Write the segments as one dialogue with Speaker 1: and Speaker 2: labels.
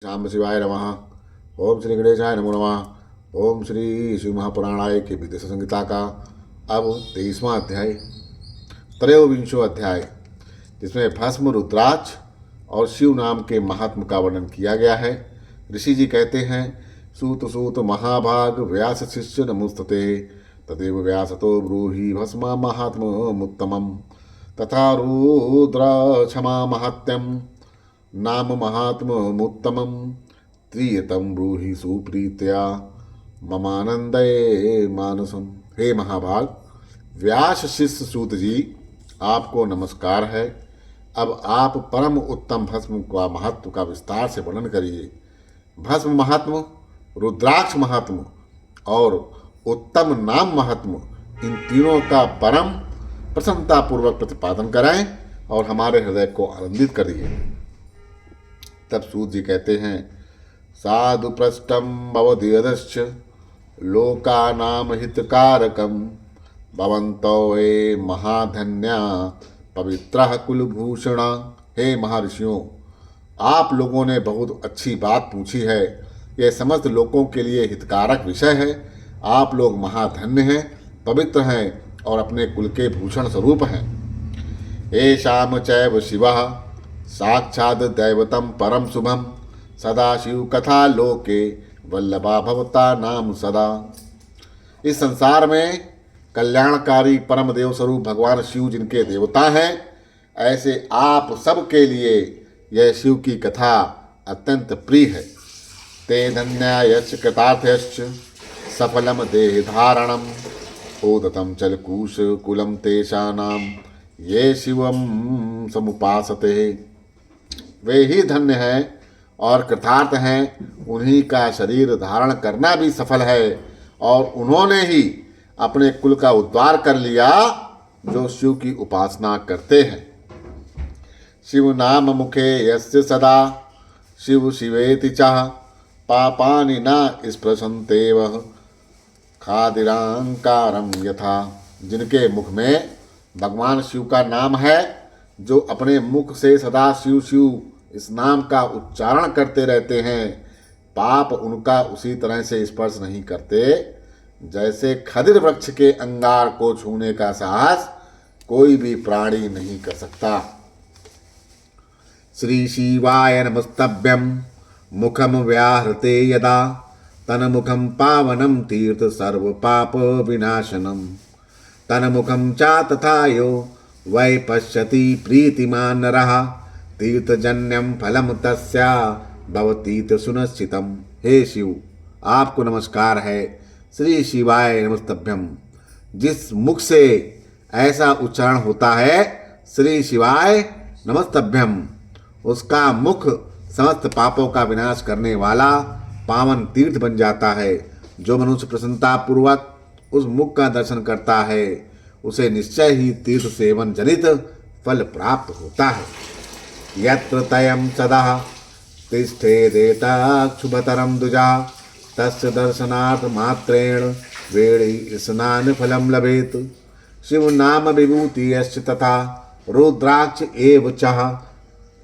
Speaker 1: शाम शिवाय नमः। ओम श्री गणेशाय नमो नमः। ओम श्री शिव महापुराणाय के विदेश संहिता का अब 23वां अध्याय, त्रयोविंशो अध्याय, जिसमें भस्म, रुद्राक्ष और शिव नाम के महात्म का वर्णन किया गया है। ऋषि जी कहते हैं, सूत सूत महाभाग व्यास शिष्य नमुस्तते तदेव व्यासतो ब्रूहि भस्म महात्ममुत्तमम् तथा रुद्र क्षमा महात्यम नाम महात्ममुत्तमं त्रियतं ब्रूहि सुप्रीत्या ममानंदे मानसम। हे महाभाग व्यास शिष्य सूत जी, आपको नमस्कार है। अब आप परम उत्तम भस्म का महत्व का विस्तार से वर्णन करिए। भस्म महात्म, रुद्राक्ष महात्म और उत्तम नाम महात्म, इन तीनों का परम प्रसन्नतापूर्वक प्रतिपादन कराएं और हमारे हृदय को आनंदित करिए। तब सूत जी कहते हैं, साधु पृष्ठम भवदीयश्च लोकानाम हितकारकम भवन्तो ये महाधन्या पवित्रः कुलभूषण। हे महर्षियों, आप लोगों ने बहुत अच्छी बात पूछी है। यह समस्त लोगों के लिए हितकारक विषय है। आप लोग महाधन्य हैं, पवित्र हैं और अपने कुल के भूषण स्वरूप हैं। येषां चैव शिवः साक्षात् दैवतं परम शुभम सदाशिव कथा लोके वल्लभा भवता नाम सदा। इस संसार में कल्याणकारी परम देव स्वरूप भगवान शिव जिनके देवता हैं, ऐसे आप सब के लिए यह शिव की कथा अत्यंत प्रिय है। ते धन्यायश्च कृतार्थश्च सफलम देह धारणम ओदतम चलकूश कुलम तेषानाम ये शिवम समुपासते। वे ही धन्य हैं और कृतार्थ हैं, उन्हीं का शरीर धारण करना भी सफल है और उन्होंने ही अपने कुल का उद्धार कर लिया जो शिव की उपासना करते हैं। शिव नाम मुखे यस्य सदा शिव शिवेति चाह पापानि न स्पृशन्तेव खादिरांकारम यथा। जिनके मुख में भगवान शिव का नाम है, जो अपने मुख से सदा शिव शिव इस नाम का उच्चारण करते रहते हैं, पाप उनका उसी तरह से स्पर्श नहीं करते जैसे खदिर वृक्ष के अंगार को छूने का साहस कोई भी प्राणी नहीं कर सकता। श्री शिवाय नमस्तभ्यं मुखम व्याहृते यदा तन्मुखं पावनं तीर्थ सर्व पाप विनाशनम तन्मुखं च तथा यो वै पश्यति प्रीतिमान नरः तीर्थजन्यम फलम तस्या भवतीत सुनिश्चितम। हे शिव, आपको नमस्कार है। श्री शिवाय नमस्तभ्यम। जिस मुख से ऐसा उच्चारण होता है, श्री शिवाय नमस्तभ्यम, उसका मुख समस्त पापों का विनाश करने वाला पावन तीर्थ बन जाता है। जो मनुष्य प्रसन्नता पूर्वक उस मुख का दर्शन करता है, उसे निश्चय ही तीर्थ सेवन जनित फल प्राप्त होता है। यत्र तयं सदा तिष्ठेदेताक्षुभतरं द्विजा तस्य दर्शनार्थ मात्रेण वेणि स्नान फलं लभेत। शिव नाम विभूति यश्च तथा रुद्राक्ष एव चः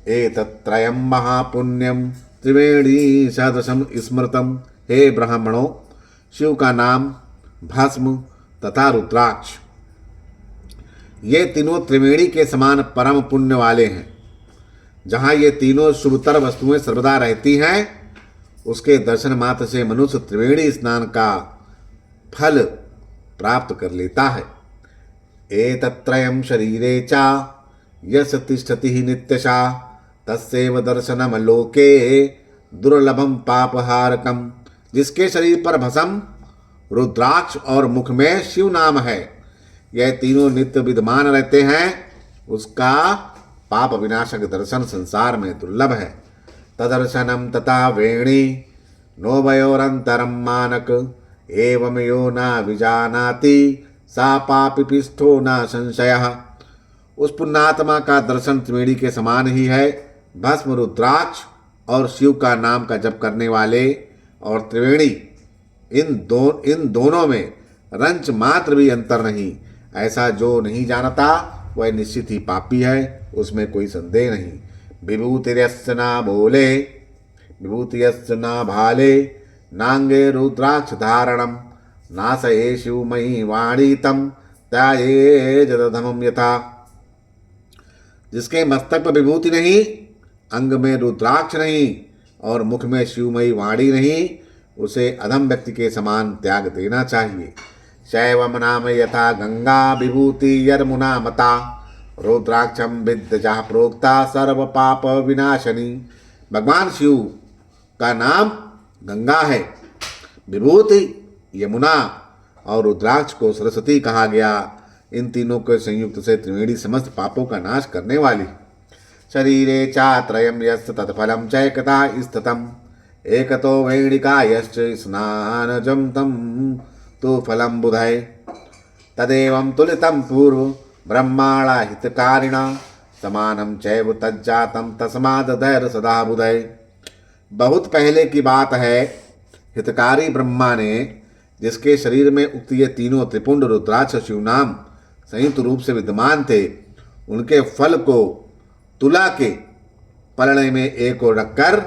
Speaker 1: एतत्त्रयं महापुण्यं त्रिवेणी सदृशं स्मृतम्। हे ब्राह्मणों, शिव का नाम, भस्म तथा रुद्राक्ष, ये तीनों त्रिवेणी के समान परम पुण्य वाले हैं। जहाँ ये तीनों शुभतर वस्तुएं सर्वदा रहती हैं, उसके दर्शन मात्र से मनुष्य त्रिवेणी स्नान का फल प्राप्त कर लेता है। एतत्त्रयं शरीरे चा यस तिष्ठति नित्यशा तस्यैव दर्शनम लोके दुर्लभम पापहारकम। जिसके शरीर पर भस्म, रुद्राक्ष और मुख में शिव नाम है, यह तीनों नित्य विद्यमान रहते हैं, उसका पाप विनाशक दर्शन संसार में दुर्लभ है। तदर्शनम तथा वेणी नोभयोरंतरम मानक एवं यो न विजानाति सा पापिपिष्ठो न संशयः। उस पुण्यात्मा का दर्शन त्रिवेणी के समान ही है। भस्म, रुद्राक्ष और शिव का नाम का जप करने वाले और त्रिवेणी, इन दोनों में रंच मात्र भी अंतर नहीं। ऐसा जो नहीं जानता वह निश्चित ही पापी है, उसमें कोई संदेह नहीं। विभूतिरस्य न बोले विभूतियश्च न भाले नांगे रुद्राक्ष धारणम नासये शिवमयी वाणी तम त्याये जदधमम यथा। जिसके मस्तक पर विभूति नहीं, अंग में रुद्राक्ष नहीं और मुख में शिवमयी वाणी नहीं, उसे अधम व्यक्ति के समान त्याग देना चाहिए। शैवम नाम यथा गंगा विभूति यर्मुना मता रुद्राक्षम विद्य जहाँ प्रोक्ता सर्व पाप विनाशनी। भगवान शिव का नाम गंगा है, विभूति यमुना और रुद्राक्ष को सरस्वती कहा गया। इन तीनों के संयुक्त से त्रिवेणी समस्त पापों का नाश करने वाली। शरीरे चात्रयम यस्य तत्फलम चैकता स्थितम एकतो वेणिकायश्च स्नानजं तं तु फलं बुधय तदेवं तुलितं पूर्व ब्रह्माणा हितकारिणा समानं चैव तज्जातं तस्माद् धैर्य सदा बुधय। बहुत पहले की बात है, हितकारी ब्रह्मा ने जिसके शरीर में उक्त ये तीनों त्रिपुंड रुद्राक्ष शिवनाम संयुक्त रूप से विद्यमान थे, उनके फल को तुला के पलड़े में एक ओर रखकर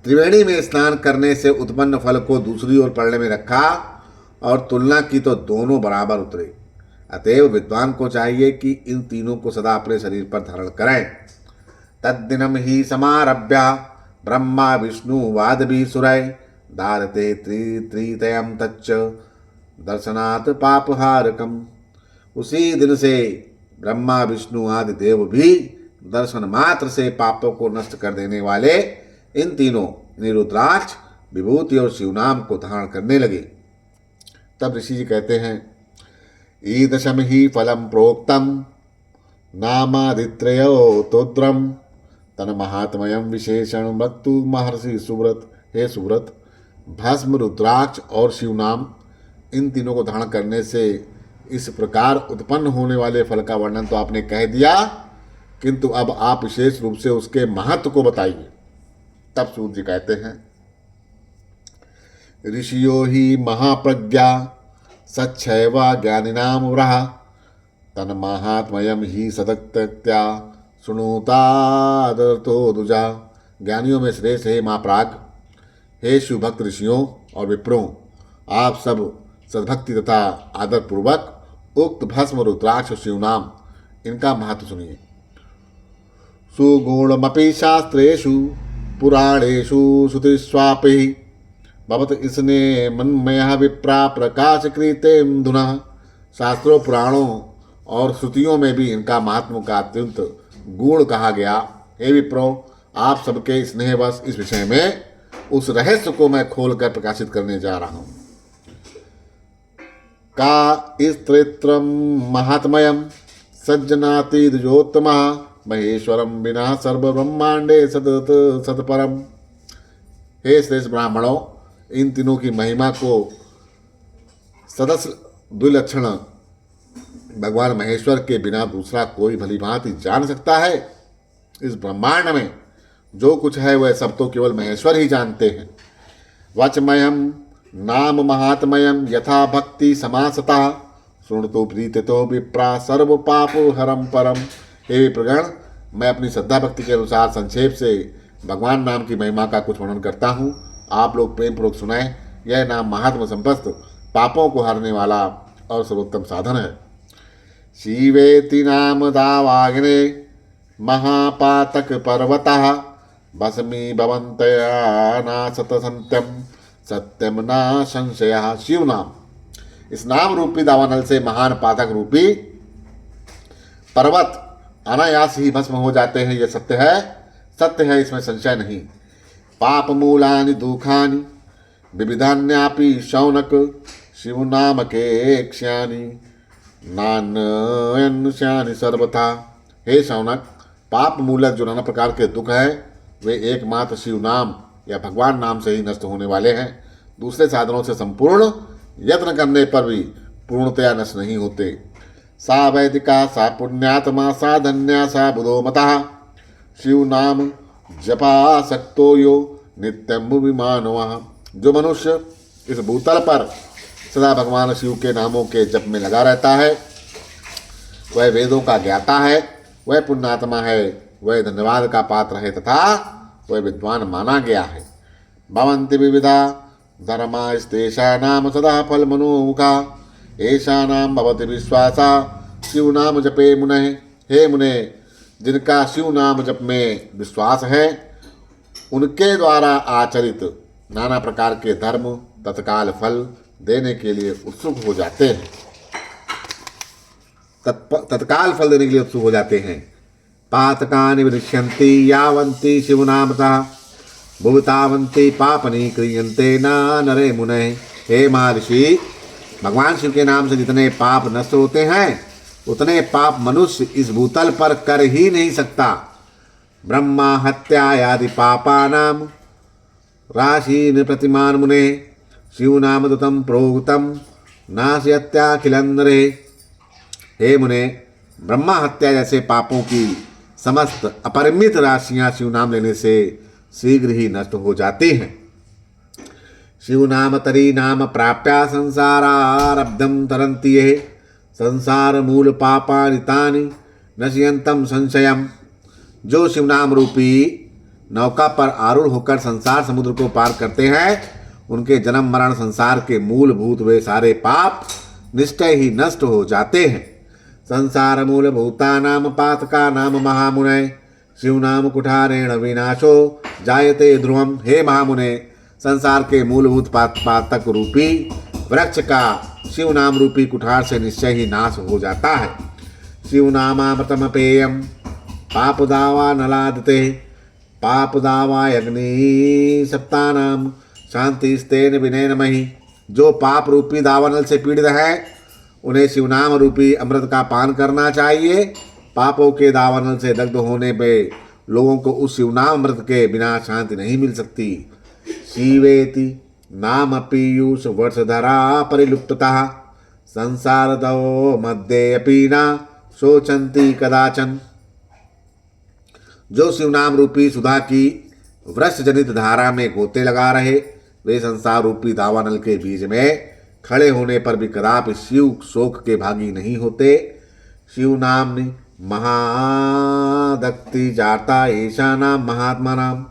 Speaker 1: त्रिवेणी में स्नान करने से उत्पन्न फल को दूसरी ओर पलड़े में रखा और तुलना की तो दोनों बराबर उतरे। अतएव विद्वान को चाहिए कि इन तीनों को सदा अपने शरीर पर धारण करें। तद्दिनम ही समारभ्य ब्रह्मा विष्णु वादभी सुरय दारते त्रितयम तच्च दर्शनात् पापहारकम। उसी दिन से ब्रह्मा विष्णु आदि देव भी दर्शन मात्र से पापों को नष्ट कर देने वाले इन तीनों रुद्राक्ष विभूति और शिवनाम को धारण करने लगे। तब ऋषि जी कहते हैं, ईदशम ही फलम प्रोक्तम नामादित्रयो तोद्रम तन महात्मयम विशेषण वक्तु महर्षि सुव्रत। हे सुव्रत, भस्म रुद्राक्ष और शिवनाम इन तीनों को धारण करने से इस प्रकार उत्पन्न होने वाले फल का वर्णन तो आपने कह दिया, किंतु अब आप विशेष रूप से उसके महत्व को बताइए। तब सूत जी कहते हैं, ऋषियो ही महाप्रज्ञा सच्छैव ज्ञानिनाम व्रह तन महात्मयम ही सदक्त्या सुनोतादतो दुजा। ज्ञानियों में श्रेष्ठ हे महाप्राग, हे शिवभक्त ऋषियों और विप्रों, आप सब सद्भक्ति तथा आदर पूर्वक उक्त भस्म रुद्राक्ष शिवनाम इनका महत्व सुनिए। सुगुणमपि शास्त्रेषु पुराणेषु श्रुतिस्वापि भवत इसने मन्मयः विप्रा प्रकाशकृते धुनः। शास्त्रों पुराणों और श्रुतियों में भी इनका महात्म का अत्यंत गुण कहा गया। हे विप्रो, आप सबके स्नेहवश इस विषय में उस रहस्य को मैं खोलकर प्रकाशित करने जा रहा हूं। का स्त्रेत्रम महात्मयम सज्जनाति द्विजोत्तम महेश्वरम विना सर्व ब्रह्मांडे सतपरम। हे श्रेष्ठ ब्राह्मणों, इन तीनों की महिमा को सदस्य द्विलक्षण भगवान महेश्वर के बिना दूसरा कोई भली भांति जान सकता है। इस ब्रह्मांड में जो कुछ है वह सब तो केवल महेश्वर ही जानते हैं। वचमयम नाम महात्मयम यथा भक्ति समासता सुनतो प्रीतितो विप्रा सर्व पापो हरम परम। हे विप्रगण, मैं अपनी श्रद्धा भक्ति के अनुसार संक्षेप से भगवान नाम की महिमा का कुछ वर्णन करता हूँ। आप लोग प्रेम पूर्वक सुनाएं। यह नाम महात्म संपस्त पापों को हरने वाला और सर्वोत्तम साधन है। शिवेति नाम दावाग्ने महापातक पर्वतः भस्मी भवन्तया नासत सत्यम सत्यम ना संशय। शिव नाम, इस नाम रूपी दावानल से महान पातक रूपी पर्वत अनायास ही भस्म हो जाते हैं। यह सत्य है, सत्य है, इसमें संशय नहीं। पाप मूलानि दुखानि विविधान्यापि शौनक शिव नाम के क्ष्यानि नान्यन्ष्यानि सर्वथा। हे शौनक, पाप मूलक जो नाना प्रकार के दुख हैं वे एकमात्र शिव नाम या भगवान नाम से ही नष्ट होने वाले हैं। दूसरे साधनों से संपूर्ण यत्न करने पर भी पूर्णतया नष्ट नहीं होते। सा वैदिका सा पुण्यात्मा सा धन्या सा बुधो मतः शिव नाम जपासक्तो यो नित्यम विमानवः। जो मनुष्य इस भूतल पर सदा भगवान शिव के नामों के जप में लगा रहता है वह वेदों का ज्ञाता है, वह पुण्यात्मा है, वह धन्यवाद का पात्र है तथा वह विद्वान माना गया है। भवन्ति विविधा धर्मास्तेषाणां सदा फलमनोमुखा येषाणां भवति विश्वासा शिव नाम जपे मुने। हे मुने, जिनका शिव नाम जप में विश्वास है, उनके द्वारा आचरित नाना प्रकार के धर्म तत्काल फल देने के लिए उत्सुक हो जाते हैं। तत्काल फल देने के लिए उत्सुक हो जाते हैं। पातकानि विदृश्यन्ति यावन्ति शिवनामतः भुवतावन्ति पापनि क्रियन्ते न नरे मुने। हे महर्षि, भगवान शिव के नाम से जितने पाप नष्ट होते हैं, उतने पाप मनुष्य इस भूतल पर कर ही नहीं सकता। ब्रह्मा हत्या आदि पापानां राशीन प्रतिमान मुने शिव नाम दुतम प्रोक्तम नाशयत्याखिलन्नरे। हे मुने, ब्रह्मा हत्या जैसे पापों की समस्त अपरिमित राशियां शिव नाम लेने से शीघ्र ही नष्ट हो जाती हैं। शिव नाम तरी नाम प्राप्या संसारारब्धम तरन्ति ये संसार मूल पापानि तानि नश्यन्तम संशयम। जो शिव नाम रूपी नौका पर आरूढ़ होकर संसार समुद्र को पार करते हैं, उनके जन्म मरण संसार के मूलभूत वे सारे पाप निश्चय ही नष्ट हो जाते हैं। संसार मूल भूता नाम पातका नाम महामुने शिव नाम कुठारेण विनाशो जायते ध्रुवम। हे महामुने, संसार के मूलभूत पातक रूपी वृक्ष का शिव नाम रूपी कुठार से निश्चय ही नाश हो जाता है। शिव नामामृतम पेयम पाप दावा नलादते पाप दावा अग्नि सप्तानाम शांतिस्तेन विनय नमहि। जो पाप रूपी दावानल से पीड़ित है, उन्हें शिवनाम रूपी अमृत का पान करना चाहिए। पापों के दावानल से दग्ध होने पे लोगों को उस शिवनाम अमृत के बिना शांति नहीं मिल सकती। शिवेति नाम पीयूष वर्षधरा परिलुप्तता संसार दो मध्य अपी न शोचंती कदाचन। जो शिवनाम रूपी सुधा की वृक्ष जनित धारा में गोते लगा रहे, वे संसार रूपी दावानल के बीच में खड़े होने पर भी कदापि शिव शोक के भागी नहीं होते। शिव नामनि महादक्ति जाता ऐसा नाम महात्मा नाम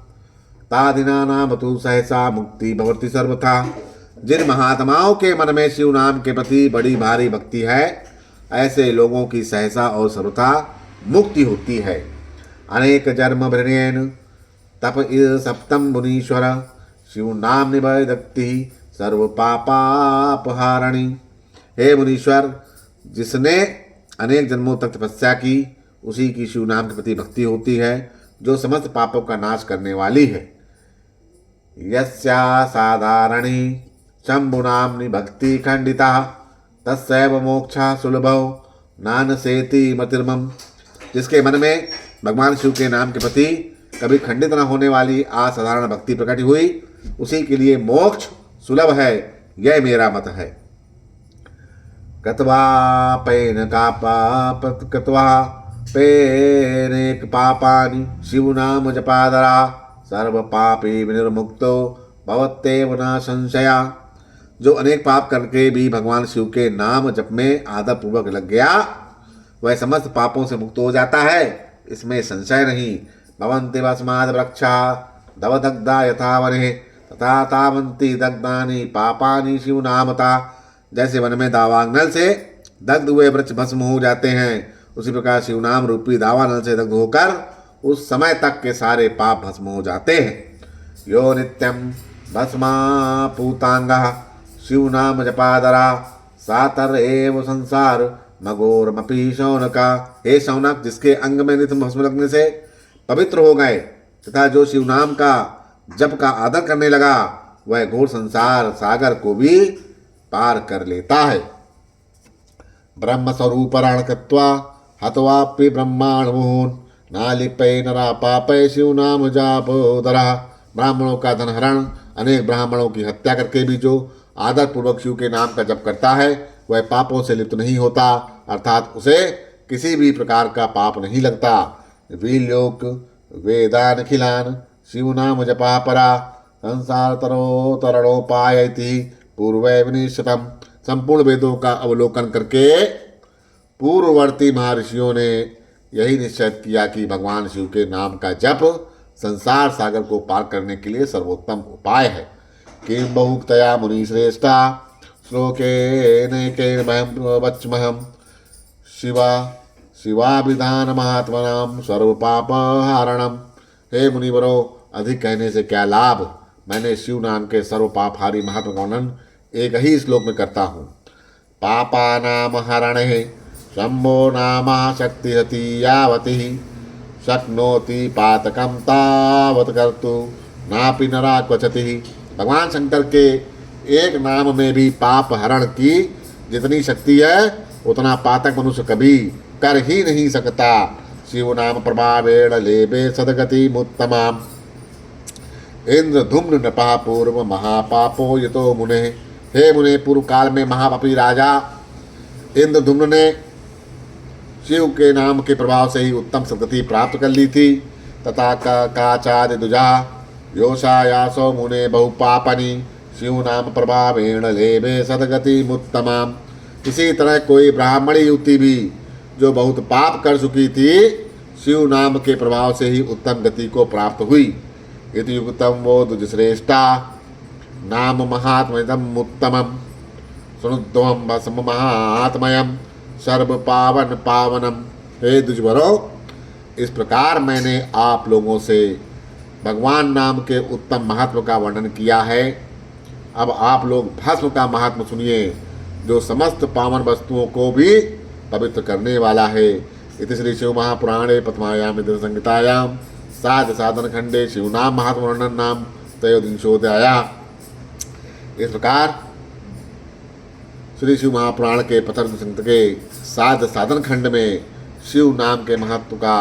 Speaker 1: तादिना नाम तु सहसा मुक्ति भवति सर्वथा। जिन महात्माओं के मन में शिव नाम के प्रति बड़ी भारी भक्ति है, ऐसे लोगों की सहसा और सर्वथा मुक्ति होती है। अनेक जन्म भृण्येन तप सप्तम मुनीश्वर शिव नाम निभयदक्ति सर्व पापापहारणी। हे मुनीश्वर, जिसने अनेक जन्मों तक तपस्या की, उसी की शिव नाम के प्रति भक्ति होती है, जो समस्त पापों का नाश करने वाली है। यस्या साधारणी शंभु नामनि भक्ति खंडिता तस्सैव मोक्षा सुलभो नानसेति मतिर्मम। जिसके मन में भगवान शिव के नाम के प्रति कभी खंडित न होने वाली असाधारण भक्ति प्रकट हुई, उसी के लिए मोक्ष सुलभ है, यह मेरा मत है। कत्वा पैन का पाप कत्वा पेनेक पापानि शिव नाम जपादरा सर्व पापी विनिर्मुक्तो भवत्येव न संशया। जो अनेक पाप करके भी भगवान शिव के नाम जप में आदर पूर्वक लग गया, वह समस्त पापों से मुक्त हो जाता है, इसमें संशय नहीं। भवन्ति वस्माद् वृक्षा दवदग्धा यथा वने तथा तावन्ति दग्धानि पापानि शिव नामता। जैसे वन में दावानल से दग्ध हुए वृक्ष भस्म हो जाते हैं, उसी प्रकार शिव नाम रूपी दावानल से दग्ध होकर उस समय तक के सारे पाप भस्म हो जाते हैं। यो नित्यम भस्मा पूतांगा शिव नाम जपादरा सातर एव संसार मगोरमपि शौनका। हे शौनक, जिसके अंग में नित्य भस्म लगने से पवित्र हो गए तथा जो शिव नाम का जप का आदर करने लगा, वह घोर संसार सागर को भी पार कर लेता है। ब्रह्म स्वरूपराण कृत्वा हतवापि ब्रह्मांड मोहन नालिपय नरा पापय शिव नाम जापोदरा। ब्राह्मणों का धनहरण, अनेक ब्राह्मणों की हत्या करके भी जो आदर पूर्वक शिव के नाम का जप करता है, वह पापों से लिप्त नहीं होता, अर्थात उसे किसी भी प्रकार का पाप नहीं लगता। वीलोक वेदान खिलान शिव नाम जपा परा संसार तरो तरणोपायति पूर्व विनिश्चितम। संपूर्ण वेदों का अवलोकन करके पूर्ववर्ती महर्षियों ने यही निश्चय किया कि भगवान शिव के नाम का जप संसार सागर को पार करने के लिए सर्वोत्तम उपाय है। किं बहुक्तया मुनिश्रेष्ठा श्लोके नैके वच्महम् शिवा शिवाभिधान महात्मनाम सर्व पापहारणम। हे मुनिवरो, अधिक कहने से क्या लाभ। मैंने शिव नाम के सर्व पापहारी महात्मा का वर्णन एक ही श्लोक में करता हूँ। पापानाम हरणे शंभो नामा शक्तिरति यावति शक्नोति पातकम तावत कर्तु नापि नरा क्वचति। भगवान शंकर के एक नाम में भी पाप हरण की जितनी शक्ति है उतना पातक मनुष्य कभी कर ही नहीं सकता। शिव नाम प्रभावेण लेबे सदगति मुत्तमाम। इंद्र धूम्र नपा पूर्व महापापो यतो मुने। हे मुने, पूर्व काल में महापापी राजा इंद्र धूम्र ने शिव के नाम के प्रभाव से ही उत्तम सदगति प्राप्त कर ली थी। तथा काचादि दुजा योषायासो मुने बहुपापनी शिव नाम प्रभावेण लेबे सदगति मुत्तमाम। इसी तरह कोई ब्राह्मणी युवती भी जो बहुत पाप कर चुकी थी, शिव नाम के प्रभाव से ही उत्तम गति को प्राप्त हुई। इति युक्तम वो द्विजश्रेष्ठा नाम महात्म्यदम उत्तमम सुनुध्वम भस्म महात्मयम सर्व पावन पावनम। हे द्विजवरो, इस प्रकार मैंने आप लोगों से भगवान नाम के उत्तम महत्व का वर्णन किया है। अब आप लोग भस्म का महात्म सुनिए, जो समस्त पावन वस्तुओं को भी पवित्र करने वाला है। इति श्री शिव महापुराणे प्रथमायाम संहितायाम साध साधन खंडे शिव नाम महात्म वर्णन नाम त्रयोदशोऽध्यायः। इस प्रकार श्री शिव महापुराण के प्रथम संहिता के साध साधन खंड में शिव नाम के महत्व का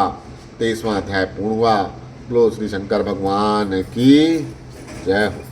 Speaker 1: 23वां अध्याय पूर्ण हुआ। बोलो श्री शंकर भगवान की जय हो।